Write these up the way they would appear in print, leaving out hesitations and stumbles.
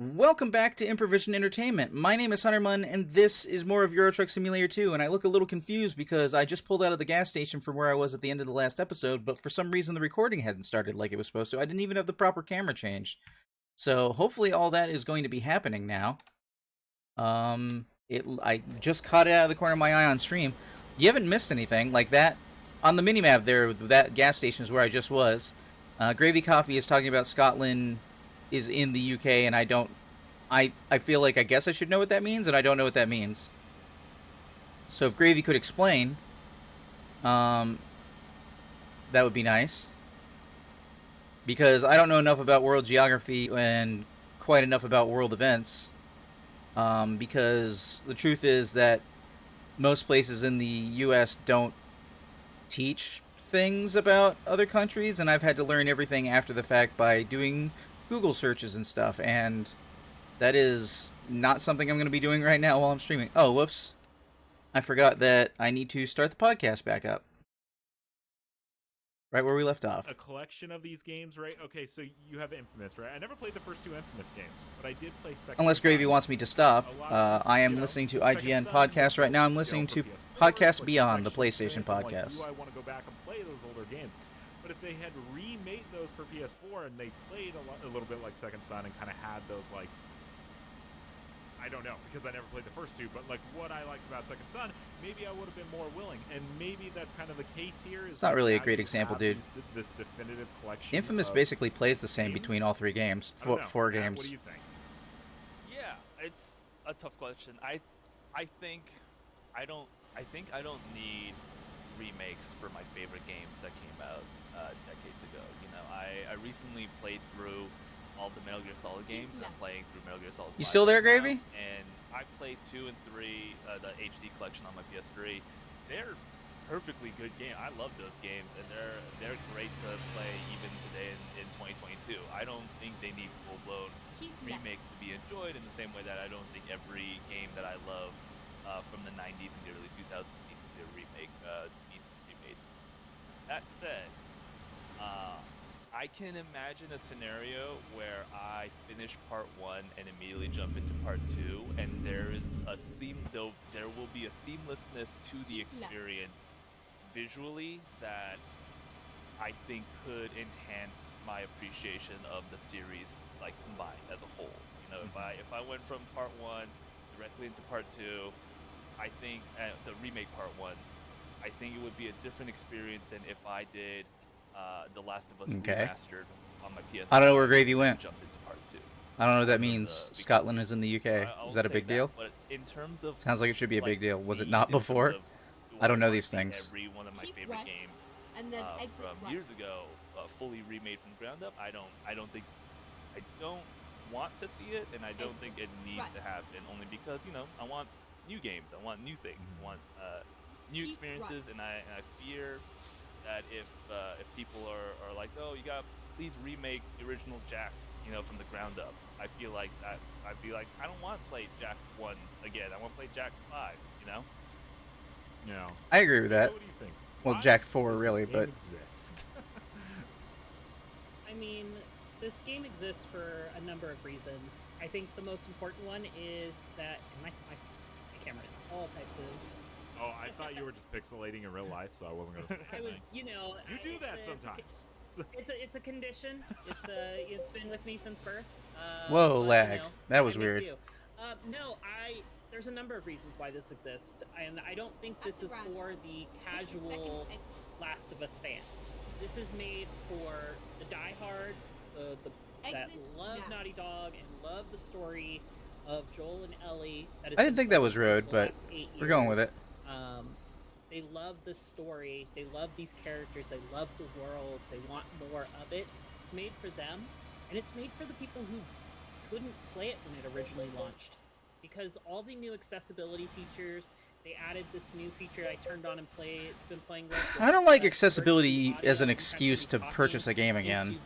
Welcome back to Improvision Entertainment. My name is Hunter Munn, and this is more of Euro Truck Simulator 2, and I look a little confused because I just pulled out of the gas station from where I was at the end of the last episode, but for some reason the recording hadn't started like it was supposed to. I didn't even have the proper camera changed. So hopefully all that is going to be happening now. I just caught it out of the corner of my eye on stream. You haven't missed anything like that. On the minimap there, that gas station is where I just was. Gravy Coffee is talking about Scotland is in the UK, and I feel like I guess I should know what that means, and I don't know what that means. So if Gravy could explain, that would be nice. Because I don't know enough about world geography and quite enough about world events. Because the truth is that most places in the US don't teach things about other countries, and I've had to learn everything after the fact by doing Google searches and stuff, and that is not something I'm going to be doing right now while I'm streaming. Oh, whoops. I forgot that I need to start the podcast back up. Right where we left off. A collection of these games, right? Okay, so you have Infamous, right? I never played the first two Infamous games, but I did play Second Unless Gravy Son. wants me to stop. I am listening to IGN podcast right now. I'm listening to Podcast Beyond, the PlayStation podcast. Do I want to go back and play those older games? But if they had remade those for PS4 and they played a little bit like Second Son and kind of had those, like, I don't know, because I never played the first two, but like what I liked about Second Son, maybe I would have been more willing, and maybe that's kind of the case here. It's not really a great example, dude. This definitive collection. Infamous basically plays the same between all three games, four games. What do you think? Yeah, it's a tough question. I think I don't need remakes for my favorite games that came out decades ago. You know, I recently played through all the Metal Gear Solid games, and I'm playing through Metal Gear Solid 5 You still there, right now, Gravy? and I played 2 and 3, the HD collection on my PS3. They're perfectly good games. I love those games, and they're great to play even today in 2022. I don't think they need full-blown remakes to be enjoyed in the same way that I don't think every game that I love from the 90s and the early 2000s needs to be remade. That said, I can imagine a scenario where I finish part 1 and immediately jump into part 2, and there will be a seamlessness to the experience visually that I think could enhance my appreciation of the series, like, combined as a whole. You know, if I went from part 1 directly into part 2, I think the remake part 1, I think it would be a different experience than if I did The Last of Us remastered on my PS. I don't know where Gravy went. Jumped into part 2. I don't know what that means. Scotland is in the UK. Is that a big deal? But in terms of Sounds like it should be a big deal. Was it not before? I don't know these things. Every one of my favorite games and then from years ago, fully remade from the ground up. I don't want to see it, and I don't think it needs to happen. Only because, you know, I want new games. I want new things. I want new experiences, and I fear that if people are like, oh, you gotta please remake the original Jak, you know, from the ground up, I feel like that I'd be like, I don't want to play Jak 1 again. I want to play Jak 5, you know? No. I agree with that. What do you think? Well, Why Jak 4 does really, this game but exist? I mean, this game exists for a number of reasons. I think the most important one is that my camera is all types of. Oh, I thought you were just pixelating in real life, so I wasn't gonna say I was, anything. you know. You do that sometimes. It's a condition. It's been with me since birth. Whoa, but, lag. You know, That was I make weird. do. No, there's a number of reasons why this exists, and I don't think this is for the casual Last of Us fan. This is made for the diehards, that love Naughty Dog and love the story of Joel and Ellie. I didn't think that was Road, but we're going with it. They love the story. They love these characters. They love the world. They want more of it. It's made for them, and it's made for the people who couldn't play it when it originally launched. Because all the new accessibility features, they added this new feature I turned on and been playing with. I don't like accessibility as an excuse to purchase a game again.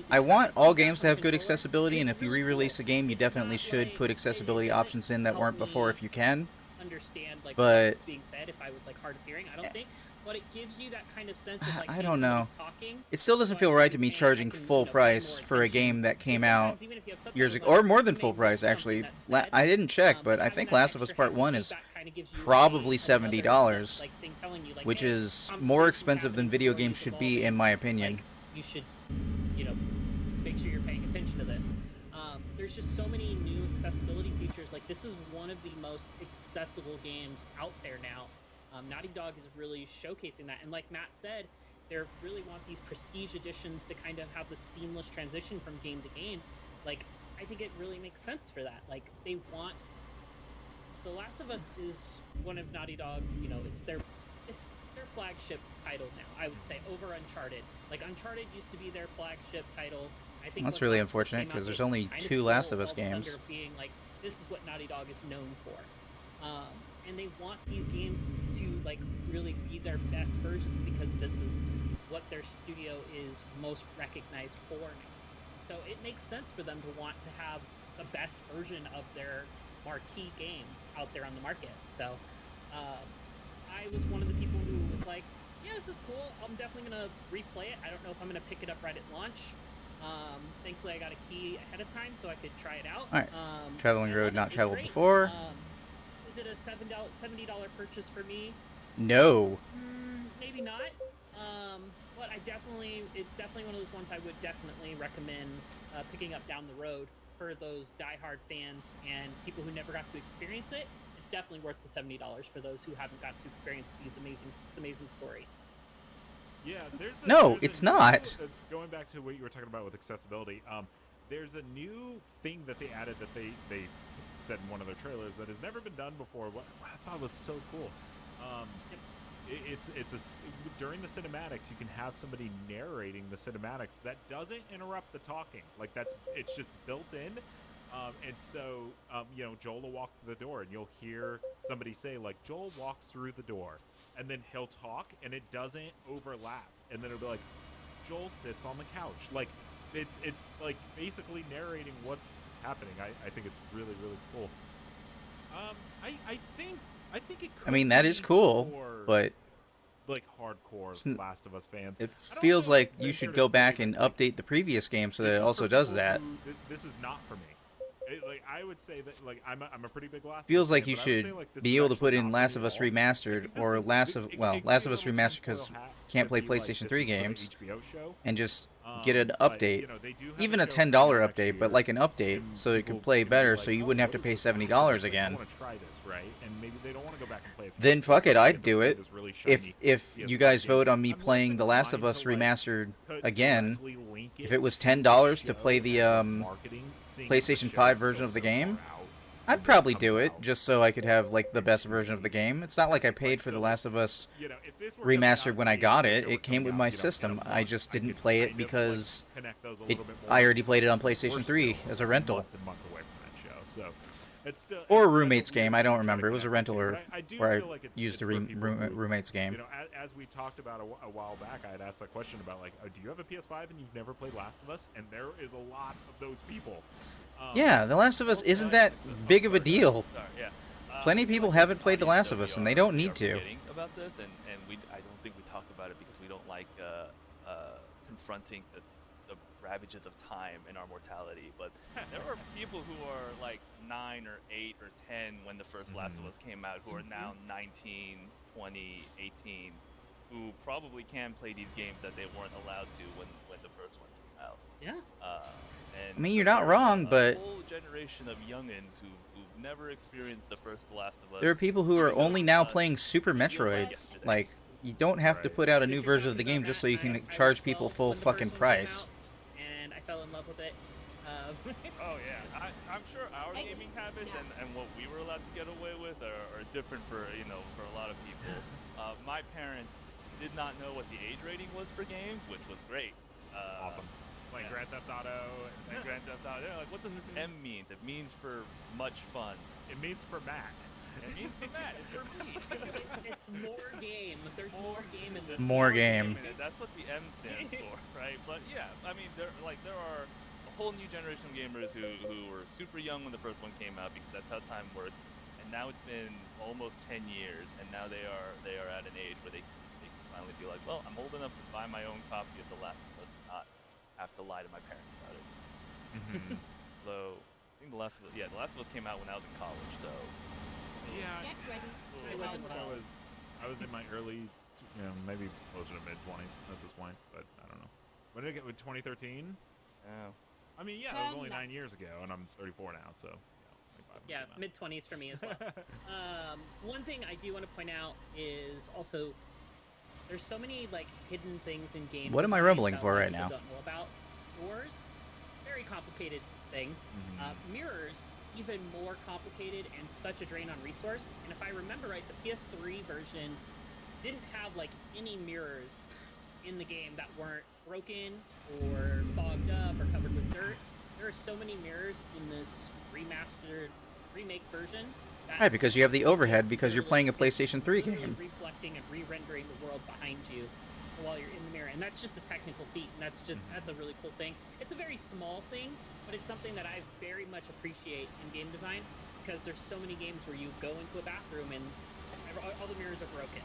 I want all games to have good accessibility, and if you re-release a game, you definitely should put accessibility options in that weren't before if you can. Understand, like, but what's being said if I was, like, hard of hearing. I don't think. but it gives you that kind of sense of like, I hey, don't know. somebody's talking. It still doesn't So feel I'm right to really me paying- I charging can, full pay price more for a attention. game that Because came out sometimes even if you have years subtitles ago, or on, more than you full may price miss actually. something that's said, I didn't check, but but I having think that Last of Us extra Part 1 is feedback kinda gives you probably another $70, sense, like, thing telling you, like, which hey, is more conversation's expensive than happening, video story games is should be, evolving, in my opinion. like, you should, you know, make sure you're paying attention to this. There's just so many new accessibility features. Like, this is one of the most accessible games out there now. Naughty Dog is really showcasing that. And like Matt said, they really want these prestige editions to kind of have the seamless transition from game to game. Like, I think it really makes sense for that. Like, they want... The Last of Us is one of Naughty Dog's, you know, it's their flagship title now, I would say, over Uncharted. Like, Uncharted used to be their flagship title. I think That's once really Last of Us unfortunate, came out, 'cause there's they only kinda 2 Last stole of Us all the games. thunder of being like, this is what Naughty Dog is known for. And they want these games to, like, really be their best version, because this is what their studio is most recognized for now. So it makes sense for them to want to have the best version of their marquee game out there on the market. So I was one of the people who was like, yeah, this is cool. I'm definitely going to replay it. I don't know if I'm going to pick it up right at launch. Thankfully, I got a key ahead of time so I could try it out. Alright. Traveling I love road it. not It's traveled great. before. Is it a $70 purchase for me? No. Maybe not. But it's definitely one of those ones I would definitely recommend picking up down the road for those diehard fans and people who never got to experience it. It's definitely worth the $70 for those who haven't got to experience this amazing story. Yeah, No, it's not. Going back to what you were talking about with accessibility, there's a new thing that they added that they said in one of their trailers that has never been done before. What I thought was so cool. During the cinematics, you can have somebody narrating the cinematics that doesn't interrupt the talking. Like, it's just built in. And so, Joel will walk through the door, and you'll hear somebody say, like, Joel walks through the door, and then he'll talk, and it doesn't overlap. And then it'll be like, Joel sits on the couch. Like, it's like basically narrating what's happening. I think it's really, really cool. I think it could I mean, that is cool, for, but like, hardcore Last of Us fans. it I don't feels feel like you they're should to go say back that, and like, update the previous game so that this it is also for does people that. this is not for me. Like, I would say that, like, I'm a pretty big Last of Us Feels fan, like you but I would should say, like, this be is able to actually put in not for Last me of at Us all. Remastered Like, or this is- Last it of could well, be Last a of Us little Remastered, tinfoil because hat can't to play be like, PlayStation this 3 is for the games, HBO show. and just get an But, update. they do have Even a show $10 coming out next update, but year, like an update, and so it people could play can be better, like, so you "Oh, wouldn't have what to is pay this $70 Last of Us? Like, again. I want to try this, right? And maybe they don't want to go back and play it. Then fuck it, They I'd get to do play it. this really If shiny you PS5 guys game. vote on me I'm less playing The Last of inclined Us to, like, Remastered to again, directly link if it was to $10 to show play the as, like, marketing, seeing as the PlayStation show 5 is version still of the so game, far out I'd when this probably comes do it out. just so I could have like the best version of the game. It's not like I paid for The Last of Us If this were coming out Remastered and when I the got HBO it. show were It came with coming my out, in a system. I month, just I didn't could play it kind of, like, because connect those a it, little bit more. I already played it on We're PlayStation 3 still as a rental. months and months away from that show, so it's still Or a that's roommate's weird game, thing I don't to try to remember. It was a connect the rental two, or but I do where I feel like it's used a for people who, roommate's game. as we talked about a while back, I had asked that question about, like, do you have a PS5 and you've never played Last of Us? And there is a lot of those people. Yeah, The Last of Us isn't that big of a deal. Sorry, yeah. Plenty of people haven't played The Last of Us, and they don't need to. Forgetting about this, and I don't think we talk about it because we don't like confronting the ravages of time and our mortality. But there are people who are like 9 or 8 or 10 when the first Last of Us came out, who are now 19, 20, 18, who probably can play these games that they weren't allowed to when the first one came out. Yeah. And I mean, so you're not there's wrong, a but whole generation of youngins who've never experienced the first Last of Us. there are people who are even though only it's now not playing Super real Metroid. yesterday. Like, you don't have to Right. put out a If new you're version of the talking game about just that, so you I can was charge 12 people when full the first fucking one came price. out, and I fell in love with it. Oh yeah, I'm sure our gaming habits and what we were allowed to get away with are different for for a lot of people. My parents did not know what the age rating was for games, which was great. Awesome. Like yeah. Grand Theft Auto. And Grand Theft Auto. They're like, what does M mean? It means for much fun. It means for Matt. It means for Matt. It's for me. It's more game. There's more game in this. More game. That's what the M stands for, right? But yeah, I mean, there are a whole new generation of gamers who were super young when the first one came out because that's how time works. And now it's been almost 10 years, and now they are at an age where they finally be like, well, I'm old enough to buy my own copy of The Last of Us and not have to lie to my parents about it. Mhm. Though I think The Last of Us came out when I was in college, so Yeah, Get ready. It I wasn't think well. I was in my early, maybe closer to mid-20s at this point, but I don't know. When did I get with 2013? yeah. I mean, yeah, that was only 10. 9 years ago, and I'm 34 now, so Yeah, mid 20s for me as well. One thing I do want to point out is also there's so many like hidden things in game. What am I design rumbling that a for lot of right people now? Don't know about doors. Very complicated thing. Mirrors even more complicated and such a drain on resource. And if I remember right, the PS3 version didn't have like any mirrors in the game that weren't broken or fogged up or covered with dirt. There are so many mirrors in this remastered remake version. That Right, because you have the overhead because you're literally- playing a PlayStation 3 literally game. reflecting and re-rendering the world behind you while you're in the mirror, and that's just a technical feat, and that's a really cool thing. It's a very small thing, but it's something that I very much appreciate in game design because there's so many games where you go into a bathroom and all the mirrors are broken.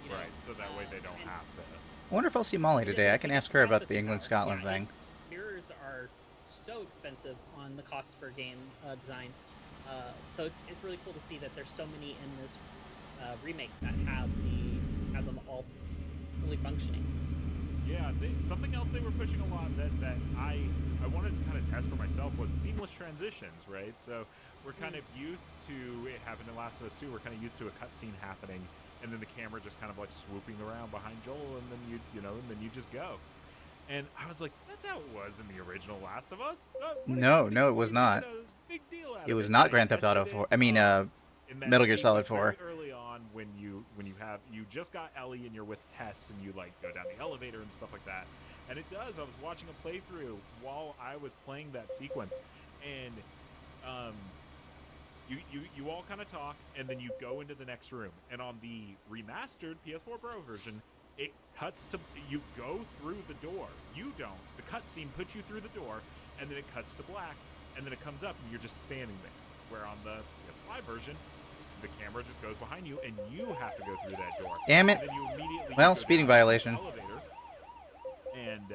You know? right, so that way they don't and have to. I wonder if I'll see Molly it's today. I like can a ask her about the processing England-Scotland power. Yeah, thing. mirrors are so expensive on the cost for game design. So it's really cool to see that there's so many in this remake that have them all fully functioning. Yeah, something else they were pushing a lot that I wanted to kind of test for myself was seamless transitions, right? So we're kind of used to it happened in Last of Us 2. We're kind of used to a cutscene happening, and then the camera just kind of like swooping around behind Joel, and then and then you just go. And I was like, that's how it was in the original Last of Us. No, it was not. Big deal out It of was it. not And I Grand Theft Auto tested 4. it, I mean, in that Metal Gear Solid sequence 4. very early on when you just got Ellie and you're with Tess and you like go down the elevator and stuff like that. And it does. I was watching a playthrough while I was playing that sequence, and you all kind of talk, and then you go into the next room. And on the remastered PS4 Pro version, it cuts to you go through the door. You don't. The cutscene puts you through the door, and then it cuts to black, and then it comes up, and you're just standing there. Where on the PS5 version, the camera just goes behind you, and you have to go through that door. Damn it. And then you immediately Well, go speeding down to the violation. elevator, and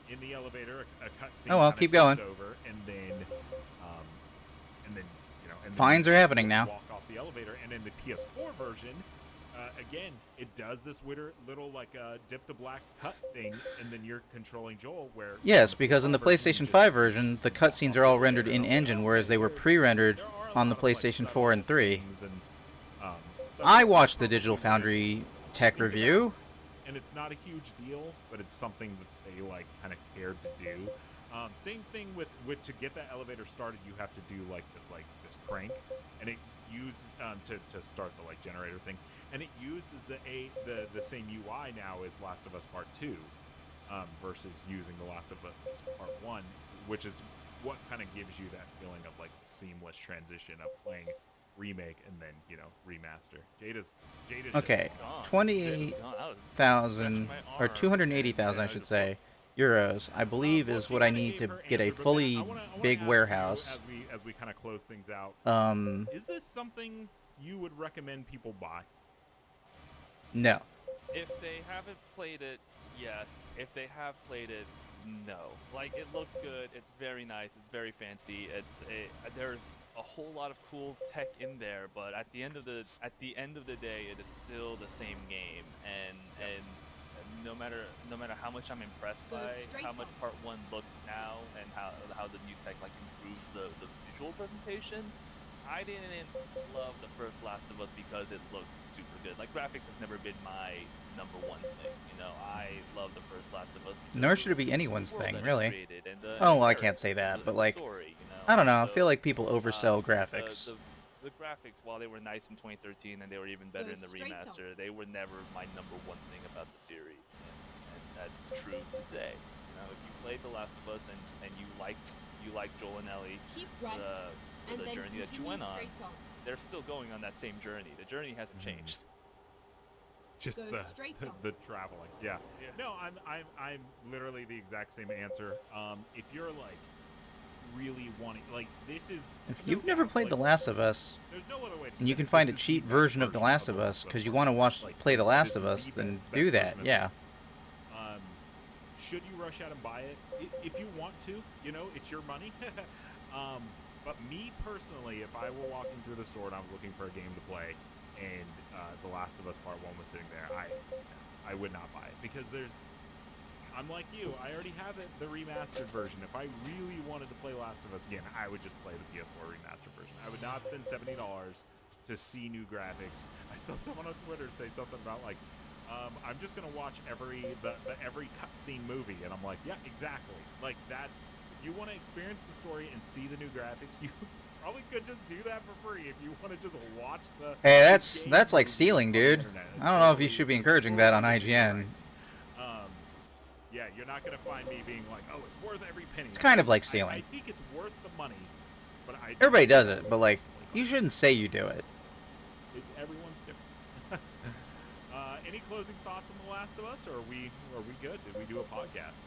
in the elevator, a cutscene. Oh, well, kinda keep takes going. Over, and then and then Fines you are happening now. Walk off the elevator, and in the PS4 version, again, it does this little like dip to black cut thing, and then you're controlling Joel. Where Yes, because in the version, you PlayStation just 5 version, the cutscenes are all rendered in-engine, whereas they were pre-rendered there are a on the lot of, like, PlayStation subtle 4 and 3. things and, stuff I that watched the probably Digital might Foundry tech think about, review. and it's not a huge deal, but it's something that they like kind of cared to do. Same thing with to get that elevator started, you have to do like this crank, and it uses to start the like generator thing, and it uses the same UI now as Last of Us Part 2, versus using the Last of Us Part 1, which is what kind of gives you that feeling of like seamless transition of playing remake and then remaster. Jada's Okay, Gone. 28,000 or 280,000, I should say, euros. I believe is what I need to get a fully big warehouse. As we kind of close things out, is this something you would recommend people buy? No. If they haven't played it, yes. If they have played it, no. Like, it looks good. It's very nice. It's very fancy. There's a whole lot of cool tech in there, but at the end of the day, it is still the same game. And no matter how much I'm impressed Go by straight how much on. Part 1 looks now and how the new tech like improves the visual presentation, I didn't love the first Last of Us because it looked super good. Like, graphics has never been my number one thing. I love the first Last of Us. because Nor of should it be the anyone's world thing, that it really. created and the Oh, well, I characters can't say that, and but the like, story, I don't know. I So, feel like people oversell the graphics. the graphics, while they were nice in 2013 and they were even better Go in the straight on. remaster, they were never my number one thing about the series, and that's true today. If you played The Last of Us and you like Joel and Ellie, Keep right, for and the then journey that you continue went on, straight on. they're still going on that same journey. The journey hasn't Mhm. changed. Just Go straight on. the traveling. Yeah. Yeah. No, I'm literally the exact same answer. If you're like really wanting, like, this is. If no you've never doubt, played like, The Last of Us, there's no other way to and you say can it. find a This is cheap the version best of The Last of Us because you want to play The Last of Us, then do that. Yeah. Should you rush out and buy it? If you want to, you know, it's your money. But me personally, if I were walking through the store and I was looking for a game to play, and The Last of Us Part 1 was sitting there, I would not buy it because I'm like you. I already have it, the remastered version. If I really wanted to play Last of Us again, I would just play the PS4 remastered version. I would not spend $70 to see new graphics. I saw someone on Twitter say something about like, I'm just gonna watch every cutscene movie, and I'm like, yeah, exactly. Like that's, if you want to experience the story and see the new graphics, you probably could just do that for free if you want to just watch the. Hey, the that's like game stealing, on the dude. internet. I don't know if you should be encouraging that on IGN. Yeah, you're not gonna find me being like, oh, it's worth every penny. It's kind of like I stealing. think it's worth the money, but I. Everybody does it, but like, you shouldn't say you do it. Everyone's different. Any closing thoughts on The Last of Us, or are we good? Did we do a podcast?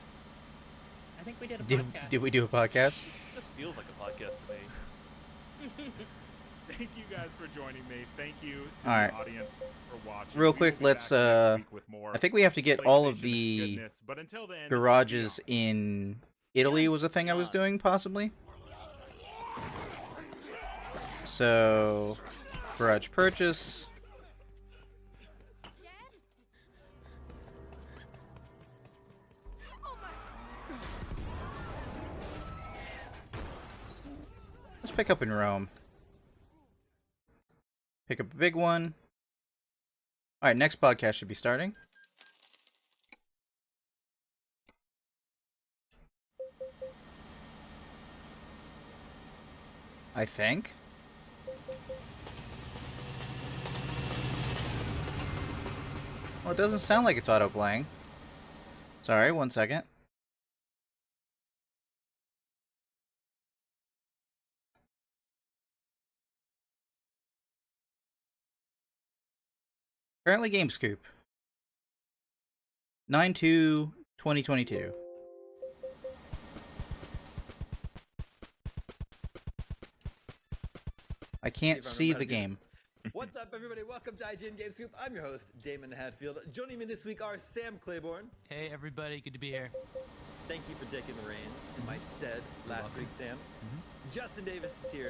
I think we did a Did, podcast. did we do a podcast? This feels like a podcast to me. Thank you guys for joining me. Thank you to All right. the audience for watching. Real We quick, will be let's back next week with more I think we have to get all of PlayStation the goodness. But until then, garages in Italy was a thing I was doing, possibly. So, garage purchase. Let's pick up in Rome. Pick up a big one. Alright, next podcast should be starting. I think. Well, it doesn't sound like it's auto-playing. Sorry, one second. Currently Game Scoop. 9/2/2022. I can't see the game. What's up, everybody? Welcome to IGN Game Scoop. I'm your host, Damon Hatfield. Joining me this week are Sam Claiborne. Hey everybody, good to be here. Thank you for taking the reins in my stead last week, Sam. Justin Davis is here.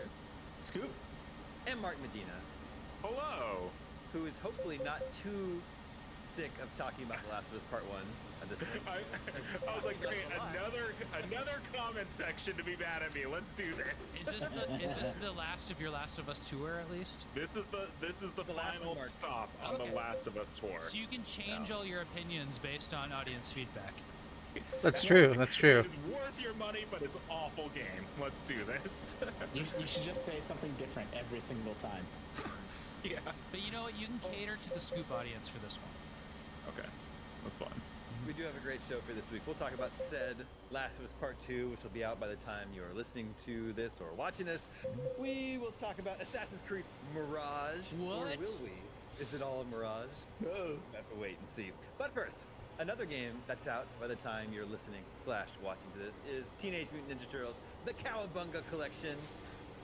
Scoop. And Mark Medina, Hello. who is hopefully not too sick of talking about The Last of Us Part 1 at this point. I was like, great, another comment section to be mad at me. Let's do this. Is this the last of your Last of Us tour at least? This is the The last final of our- stop on Okay. The Last of Us tour. So you can change all your opinions based on audience feedback. That's true, that's true. It's worth your money, but it's an awful game. Let's do this. You should just say something different every single time. Yeah. But you know what? You can cater to the Scoop audience for this one. Okay. That's fun. We do have a great show for this week. We'll talk about said Last of Us Part 2, which will be out by the time you're listening to this or watching this. We will talk about Assassin's Creed Mirage. Or What? will we? Is it all a mirage? No. We'll have to wait and see. But first, another game that's out by the time you're listening / watching to this is Teenage Mutant Ninja Turtles, the Cowabunga Collection.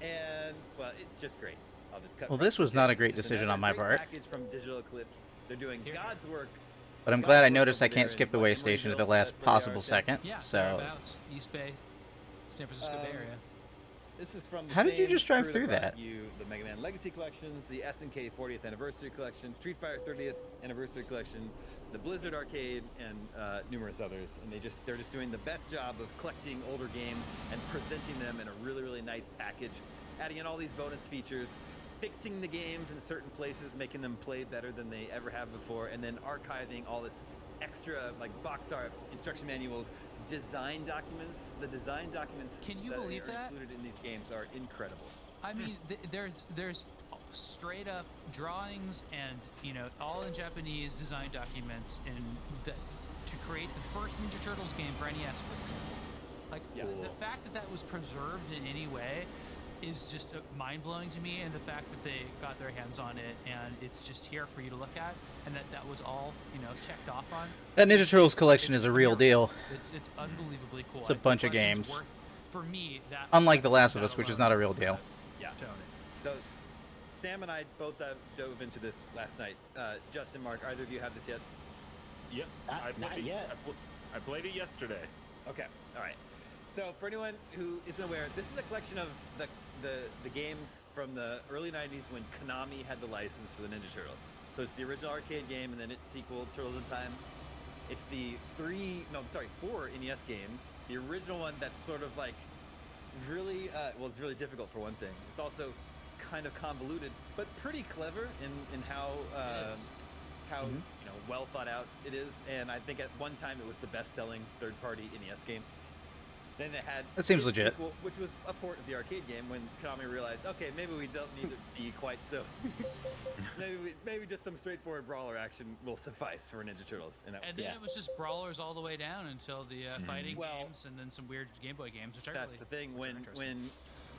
And, well, it's just great. I'll just cut Well, right this to was the not a chase. great It's just decision another on my great part. package from Digital Eclipse. They're doing Here. God's work. But I'm glad I noticed I can't skip the way station to the last possible second. Yeah, So, thereabouts, East Bay, San Francisco Bay Area. This is from the How did you same just drive crew through brought that? You the Mega Man Legacy collections, the SNK 40th Anniversary Collection, Street Fighter 30th Anniversary Collection, the Blizzard Arcade, and numerous others. And they're just doing the best job of collecting older games and presenting them in a really, really nice package, adding in all these bonus features, fixing the games in certain places, making them play better than they ever have before, and then archiving all this extra like box art, instruction manuals, design documents. The design documents Can you that believe are that? included in these games are incredible. I mean, there's straight up drawings and all in Japanese design documents to create the first Ninja Turtles game for NES, for example. Like Yeah. the fact that was preserved in any way is just mind blowing to me, and the fact that they got their hands on it and it's just here for you to look at, and that was all checked off on. that Ninja Turtles collection It's is a real unreal. deal. It's unbelievably cool. It's a I think bunch of collection's games. worth for me, that Unlike The Last of that Us, which is alone, not a real deal. Yeah. tone it. So, Sam and I both dove into this last night. Justin, Mark, either of you have this yet? Yep. Not yet. I played it yesterday. Okay. All right. So for anyone who isn't aware, this is a collection of the games from the early 90s when Konami had the license for the Ninja Turtles. So it's the original arcade game and then its sequel, Turtles in Time. It's the 4 NES games. The original one that's sort of like really, it's really difficult for one thing. It's also kind of convoluted, but pretty clever in how It is. well thought out it is. And I think at one time it was the best-selling third-party NES game. Then it had That seems its legit. sequel, which was a port of the arcade game when Konami realized, okay, maybe we don't need to be quite so. maybe just some straightforward brawler action will suffice for Ninja Turtles. And, And then it was just brawlers all the way down until the fighting Well, games and then some weird Game Boy games, which I that's really the thing. which are interesting.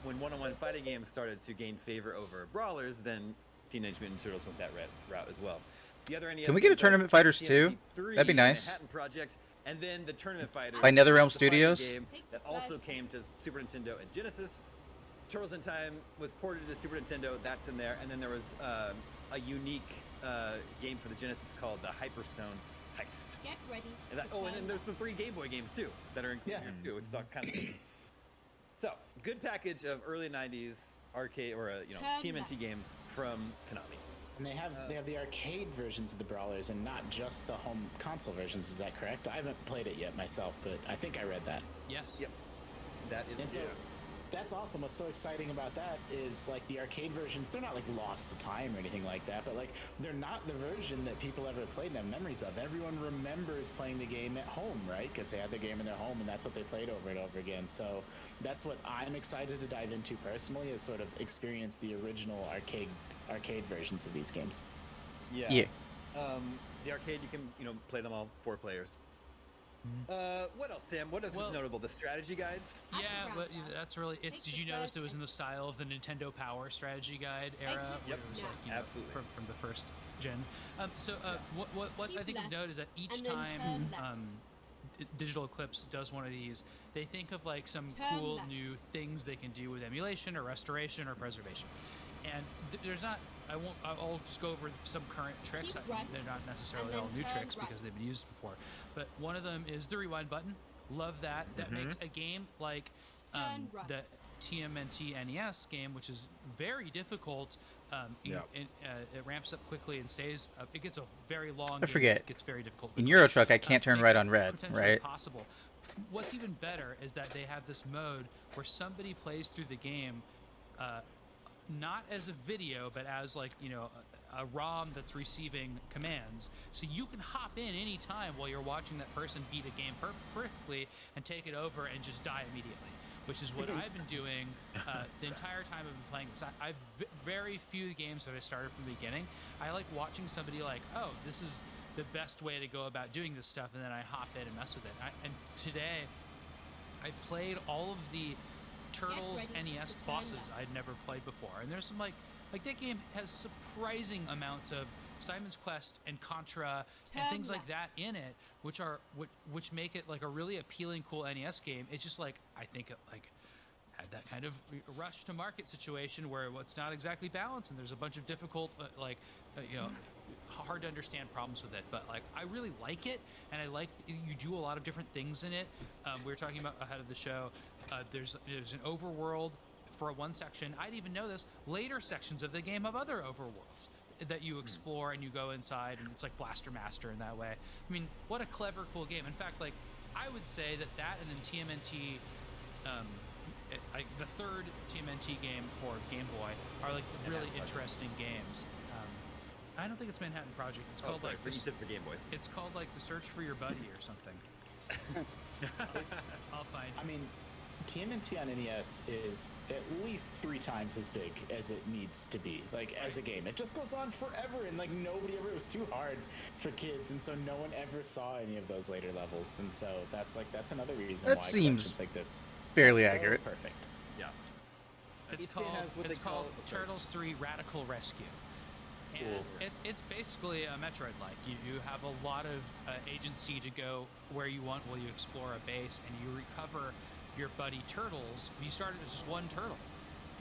When one-on-one fighting games started to gain favor over brawlers, then Teenage Mutant Turtles went that route as well. The other NES Can we get a games are Tournament Fighters 2? TMNT3, That'd be nice. Manhattan Project, and then the Tournament Fighters By NetherRealm the fighting Studios? game that also came to Super Nintendo and Genesis. Turtles in Time was ported to Super Nintendo. That's in there, and then there was a unique game for the Genesis called the Hyperstone Heist. Get ready. And and then there's the 3 Game Boy games too that are included here too, which is all kind of. So, good package of early '90s arcade or TMNT games from Konami. And they have the arcade versions of the brawlers and not just the home console versions. Is that correct? I haven't played it yet myself, but I think I read that. Yes. Yep. That is. And so that's awesome. What's so exciting about that is like the arcade versions, they're not like lost to time or anything like that, but like they're not the version that people ever played and have memories of. Everyone remembers playing the game at home, right? Because they had the game in their home and that's what they played over and over again. So that's what I'm excited to dive into personally, is sort of experience the original arcade versions of these games. Yeah. Yeah. The arcade, you can play them all 4 players. What else, Sam? What else Well- is notable? The strategy guides. Yeah, but that's really. Did you notice it was in the style of the Nintendo Power Strategy Guide era? where Yep. It was like, Absolutely. from the first gen. What I think of note is that each And then time turn left. Digital Eclipse does one of these, they think of like some Turn cool left. new things they can do with emulation or restoration or preservation. And there's not. I'll just go over some current tricks. Keep right, They're not necessarily and all then new turn tricks right. because they've been used before. But one of them is the rewind button. Love that. That makes a game like Turn right. the TMNT NES game, which is very difficult. It ramps up quickly and stays up. It gets a very long. I forget. It gets very difficult. In quickly. Eurotruck, I can't turn Makes right it on red, potentially right? Possible. What's even better is that they have this mode where somebody plays through the game, not as a video, but as like a ROM that's receiving commands. So you can hop in any time while you're watching that person beat a game perfectly and take it over and just die immediately. Which is what I've been doing the entire time I've been playing this. I've very few games that I started from the beginning. I like watching somebody like, oh, this is the best way to go about doing this stuff, and then I hop in and mess with it. And today, I played all of the Turtles ready NES to turn bosses left. I'd never played before, and there's some like that game has surprising amounts of Simon's Quest and Contra and Turn things like left. that in it, which make it like a really appealing, cool NES game. It's just like I think it like had that kind of rush to market situation where it's not exactly balanced and there's a bunch of difficult hard to understand problems with it, but like I really like it, and I like you do a lot of different things in it. We were talking about ahead of the show. There's an overworld for one section. I didn't even know this. Later sections of the game have other overworlds that you explore and you go inside, and it's like Blaster Master in that way. I mean, what a clever, cool game. In fact, like I would say that and then TMNT. The third TMNT game for Game Boy are like the really interesting games. I don't think it's Manhattan Project. It's called like you said for Game Boy. it's called like the Search for Your Buddy or something. I'll find. I mean, TMNT on NES is at least 3 times as big as it needs to be, like as a game. It just goes on forever, and like nobody ever, it was too hard for kids, and so no one ever saw any of those later levels, and so that's another reason That why seems collections like this Fairly so accurate. perfect. Yeah. It's Each game called has what they call- sorry. Turtles 3 Radical Rescue. And Cool. it's basically a Metroid-like. You have a lot of agency to go where you want while you explore a base, and you recover your buddy Turtles. You started as just one turtle,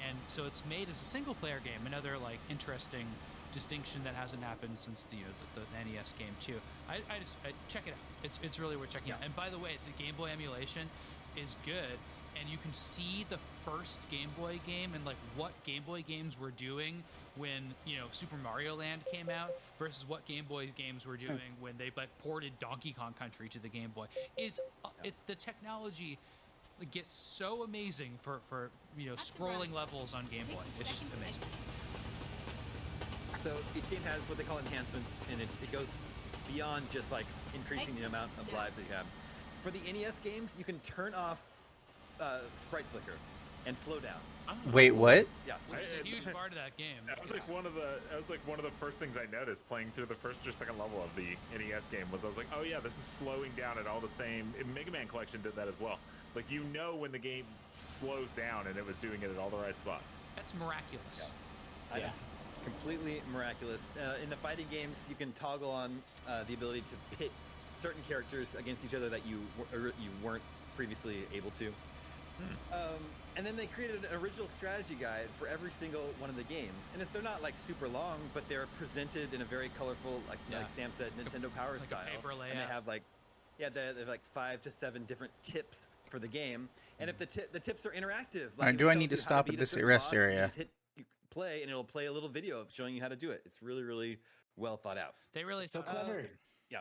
and so it's made as a single player game. Another like interesting distinction that hasn't happened since the NES game too. I check it out. It's really worth checking out. And by the way, the Game Boy emulation is good, and you can see the first Game Boy game and like what Game Boy games were doing when Super Mario Land came out versus what Game Boy games were doing when they like ported Donkey Kong Country to the Game Boy. It's the technology gets so amazing for scrolling levels on Game Boy. It's just amazing. So each game has what they call enhancements, and it goes beyond just like increasing the amount of lives that you have. For the NES games, you can turn off sprite flicker and slow down. Wait, what? Yes. Which is a huge part of that game. That was like one of the first things I noticed playing through the first or second level of the NES game was I was like, oh yeah, this is slowing down at all the same. Mega Man Collection did that as well. Like when the game slows down, and it was doing it at all the right spots. That's miraculous. Yeah. Completely miraculous. In the fighting games, you can toggle on the ability to pit certain characters against each other that you weren't previously able to. And then they created an original strategy guide for every single one of the games. And if they're not like super long, but they're presented in a very colorful, like Sam said, Nintendo Power like style. a paper layout. And they have they have like 5 to 7 different tips for the game. And if the tips are interactive, like Alright, do I need to stop at this rest area? Just hit play, and it'll play a little video of showing you how to do it. It's really, really well thought out. They really So clever. Yeah.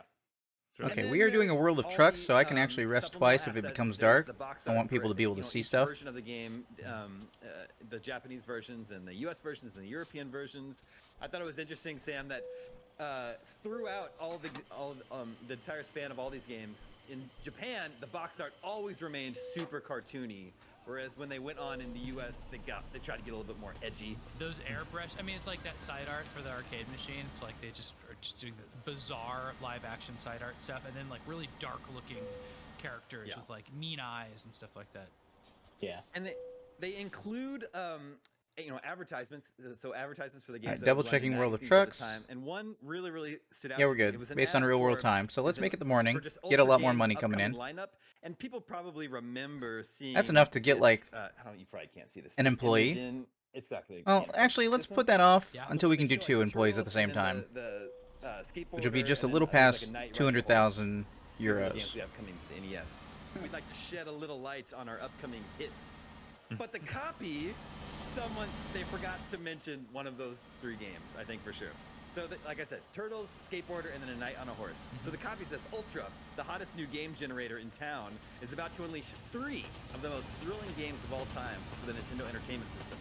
Okay, And we then are doing a there's World of all Trucks, the, so I can actually rest supplemental twice if it assets. becomes There's dark. the box I art want people for, to be able to see each stuff. version of the game, the Japanese versions and the U.S. versions and the European versions. I thought it was interesting, Sam, that throughout the entire span of all these games, in Japan, the box art always remained super cartoony. Whereas when they went on in the U.S., they tried to get a little bit more edgy. Those airbrush, I mean, it's like that side art for the arcade machine. It's like they just are just doing the bizarre live action side art stuff, and then like really dark looking characters with like mean eyes and stuff like that. Yeah. And they include advertisements. So advertisements for the games. Alright, that double were running checking in World of magazines at the Trucks. time. And one really stood out. Yeah, to we're me. good. It was an Based on ad real world for- time. So let's for make it the morning. for just Get a Ultra lot more Games' money coming in. upcoming lineup, and people probably remember seeing. That's enough to get, this, like, I don't. You probably can't see this. an this employee? image in- It's not gonna. Well, can't- actually, let's this one? put that off Yeah. until we can do They show, 2 like, employees at the turtles same and then time, The which would be skateboarder just a and little then, like, a past knight riding a horse. 200,000 These are the games euros. we have coming to the NES. We'd like to shed a little light on our upcoming hits. But the copy, they forgot to mention one of those 3 games, I think for sure. So, like I said, Turtles, Skateboarder, and then a Knight on a Horse. So the copy says Ultra, the hottest new game generator in town, is about to unleash 3 of the most thrilling games of all time for the Nintendo Entertainment System.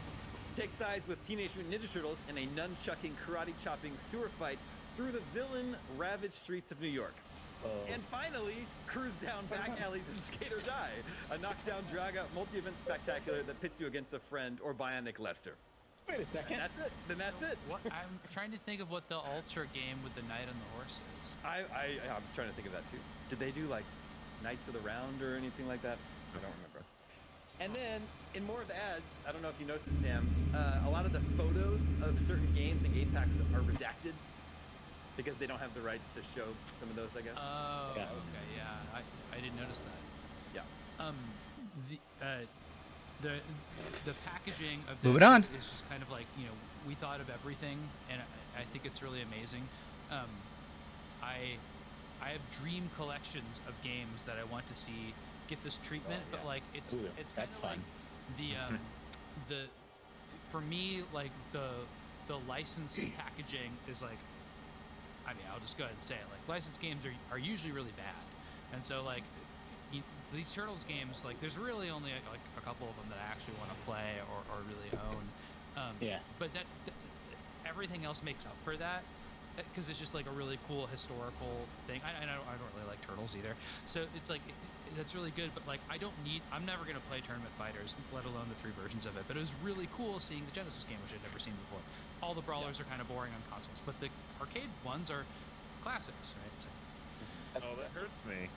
Take sides with Teenage Mutant Ninja Turtles in a nunchucking, karate-chopping sewer fight through the villain-ravaged streets of New York. And finally, cruise down back alleys and skate or die. A knockdown, drag-out, multi-event spectacular that pits you against a friend or Bionic Lester. Wait a second. And that's it. Then that's it. What I'm trying to think of what the Ultra game with the knight on the horse is. I was trying to think of that too. Did they do like Knights of the Round or anything like that? I don't remember. And then in more of the ads, I don't know if you noticed this, Sam, a lot of the photos of certain games and game packs are redacted because they don't have the rights to show some of those, I guess. Oh, Yeah. okay, yeah. I didn't notice that. Yeah. The packaging of this Moving on. is just kind of like, we thought of everything, and I think it's really amazing. I have dream collections of games that I want to see get this treatment, but like it's Ooh, it's kind that's of like fun. the for me, like the licensed packaging is like, I mean, I'll just go ahead and say it, like licensed games are usually really bad, and so like these Turtles games, like there's really only like a couple of them that I actually want to play or really own. Yeah. But that everything else makes up for that, because it's just like a really cool historical thing. I don't really like Turtles either, so it's like that's really good. But like I'm never gonna play Tournament Fighters, let alone the 3 versions of it. But it was really cool seeing the Genesis game, which I'd never seen before. All the brawlers are kind of boring on consoles, but the arcade ones are classics, right? So, Oh, that hurts me.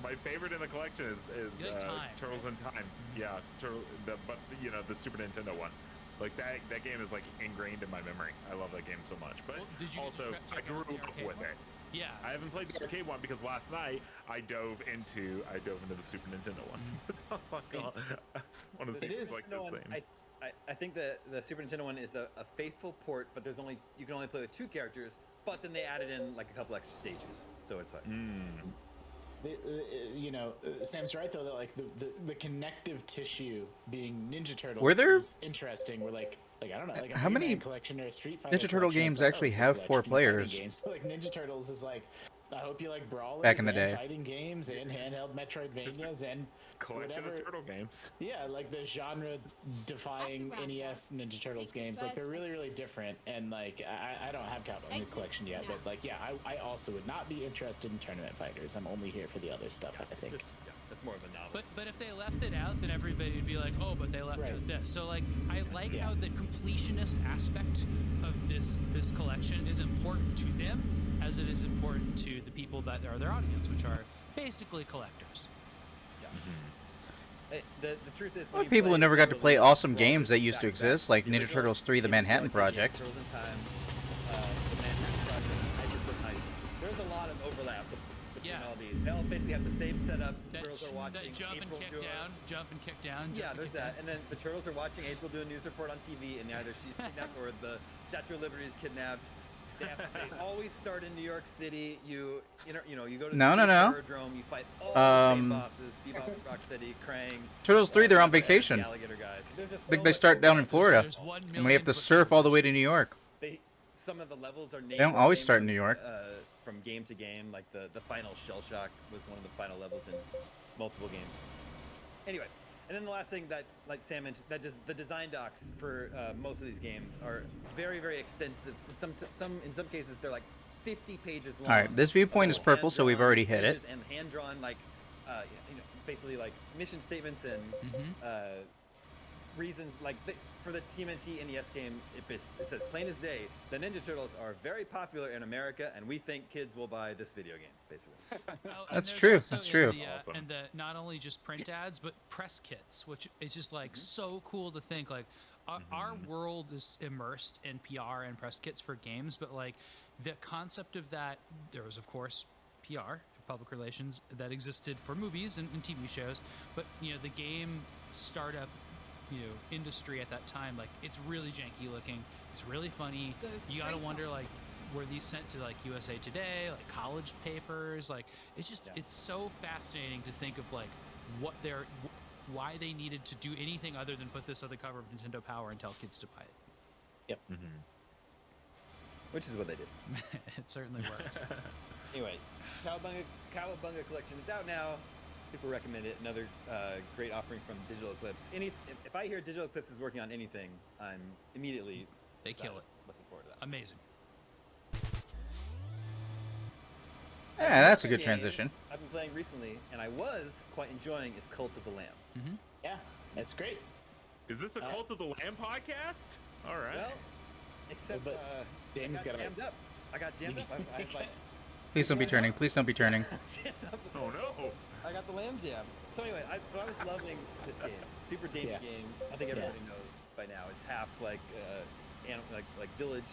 My favorite in the collection is You like Time, Turtles in Time. Yeah, but the Super Nintendo one. Like that game is like ingrained in my memory. I love that game so much. But Well, did you also, check I out grew the up arcade with one? it. Yeah. I haven't played the arcade one because last night I dove into the Super Nintendo one. So I was like, oh, I want to see It if it's is. like No the one, same. I think the Super Nintendo one is a faithful port, but you can only play with 2 characters. But then they added in like a couple extra stages, so it's like Sam's right though that like the connective tissue being Ninja Turtles Were there- is interesting. We're like I don't know, like a How Mega many Man collection or a Street Fighter Ninja Turtle collection, games it's like, actually it's a have collection 4 of fighting players? games. But like Ninja Turtles is like, I hope you like brawlers Back in the and day. fighting games and handheld Metroidvanias and Collection whatever. of turtle games. Yeah, like the genre-defying NES Ninja Turtles games, like they're really, really different. And like, I don't have Cowabunga collection yet, but like, yeah, I also would not be interested in tournament fighters. I'm only here for the other stuff. I think. that's more of a novel. But if they left it out, then everybody would be like, oh, but they left Right. out this. So like, I like Yeah. how the completionist aspect of this collection is important to them, as it is important to the people that are their audience, which are basically collectors. The truth is, Well, people who never got to play awesome games that used to exist, like Ninja Turtles 3: The Manhattan Project. Turtles in Time, the Manhattan Project, Hyper Slip Heist. There's a lot of overlap between Yeah. all these. They all basically have the same setup. That, Turtles are watching that jump April and do kick a- down, jump and kick down. Yeah, jump and there's kick that. down. And then the Turtles are watching April do a news report on TV, and either she's kidnapped or the Statue of Liberty is kidnapped. They always start in New York City. You go to No, the no, no. Aerodrome. You fight all the same Um, bosses: Bebop, Rocksteady, Krang. Turtles 3, they're on the vacation. Alligator guys. There's just I think so they much start down in overlap. Florida, There's 1 and we million have to foot surf all the way to soldiers. New York. Some of the levels are named. They don't or always named start in from, New York. From game to game, like the final Shell Shock was one of the final levels in multiple games. Anyway, and then the last thing that, like Sam mentioned, the design docs for most of these games are very, very extensive. In some cases, they're like 50 pages long. All right, this viewpoint is purple, so we've already hit it. And hand-drawn, like, basically like mission statements and reasons, like for the TMNT NES game, it says plain as day, the Ninja Turtles are very popular in America, and we think kids will buy this video game, basically. Oh, and That's there's true, also that's in true. The, Awesome. And the not only just print ads, but press kits, which is just like so cool to think. Like our world is immersed in PR and press kits for games, but like the concept of that, there was of course PR, public relations, that existed for movies and TV shows, but the game startup industry at that time, like it's really janky looking, it's really funny. You gotta wonder like, were these sent to like USA Today, like college papers? Like it's just it's so fascinating to think of like why they needed to do anything other than put this on the cover of Nintendo Power and tell kids to buy it. Which is what they did. It certainly worked. Anyway, Cowabunga Collection is out now. Super recommend it. Another great offering from Digital Eclipse. If I hear Digital Eclipse is working on anything, I'm immediately They excited. kill it. Looking forward to that. Amazing. Yeah, that's a good game transition. I've been playing recently, and I was quite enjoying, is Cult of the Lamb. Yeah, that's great. Is this a Cult of the Lamb podcast? All right. Well, except But Dan's I got gotta- jammed up. I got jammed up. I Please don't be turning. Please don't be turning. jammed up. Oh no. I got the lamb jam. So anyway, I was loving this game. Super dated Yeah. game. I think everybody knows by now. It's half like like village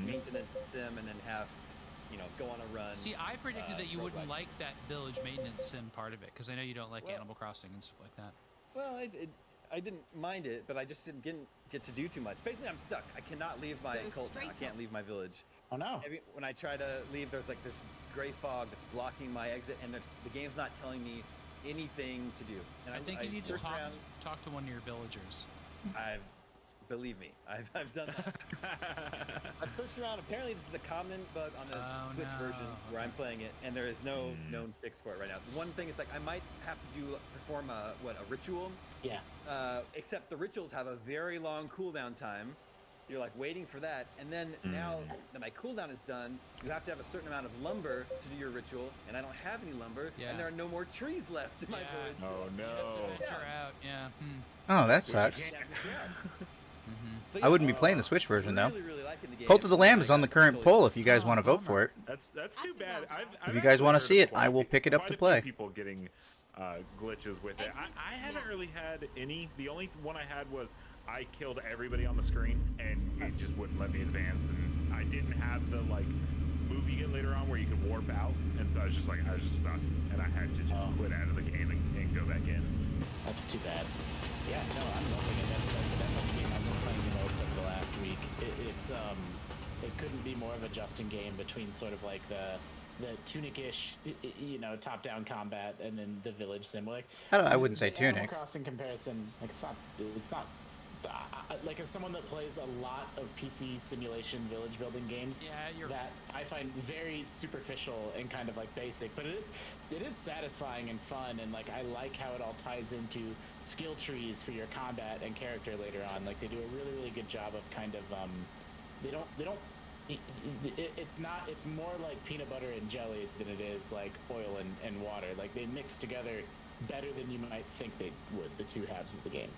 maintenance sim, and then half go on a run. See, I predicted that you wouldn't roguelike. like that village maintenance sim part of it, because I know you don't like Well- Animal Crossing and stuff like that. Well, I didn't mind it, but I just didn't get to do too much. Basically, I'm stuck. I cannot leave my cult now. I can't leave my village. Oh no. When I try to leave, there's like this gray fog that's blocking my exit, and the game's not telling me anything to do. And I think you need to searched around. talk to one of your villagers. Believe me, I've done that. I've searched around. Apparently, this is a common bug on the Oh, Switch no. version where I'm playing it, and there is no known fix for it right now. One thing is like I might have to perform a ritual. Yeah. Except the rituals have a very long cooldown time. You're like waiting for that, and then now that my cooldown is done, you have to have a certain amount of lumber to do your ritual, and I don't have any lumber, Yeah. and there are no more trees left in my Yeah. village. Oh You have to no. venture out, yeah. Oh, that sucks. Yeah. So, I wouldn't be playing the Switch version though. really liking the game. Cult of the Lamb is on the Like, current totally poll if you guys want to vote for it. That's too bad. If you guys wanna see it, I will pick it up to play. People getting glitches with it. I haven't really had any. The only one I had was I killed everybody on the screen and it just wouldn't let me advance, and I didn't have the like move you get later on where you can warp out, and so I was just stuck, and I had to just quit out of the game and go back in. That's too bad. Yeah, no, I'm loving it. That's definitely the game I've been playing the most over the last week. It couldn't be more of a Justin game between sort of like the Tunic-ish, top-down combat, and then the village sim. Like, I wouldn't say the Animal Tunic. Crossing comparison, like it's not. Like as someone that plays a lot of PC simulation village building games, that I find very superficial and kind of like basic, but it is satisfying and fun, and like I like how it all ties into skill trees for your combat and character later on. Like they do a really good job of kind of it's more like peanut butter and jelly than it is like oil and water. Like they mix together better than you might think they would, the two halves of the game.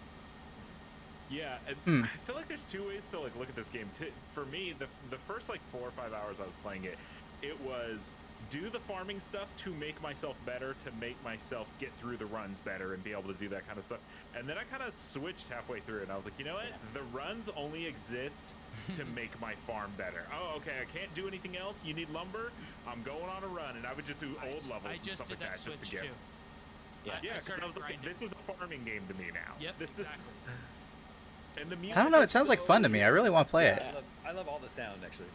Yeah, and I feel like there's two ways to like look at this game. For me, the first like 4 or 5 hours I was playing it, it was do the farming stuff to make myself better, to make myself get through the runs better and be able to do that kind of stuff. And then I kind of switched halfway through and I was like, you know what? The runs only exist to make my farm better. Oh, okay, I can't do anything else. You need lumber? I'm going on a run. And I would just do old levels and stuff like that just to get. Yeah, because I was like, this is a farming game to me now. Yep, this is. And the music I don't know. It sounds like fun to me. I really want to play it. I love all the sound, actually.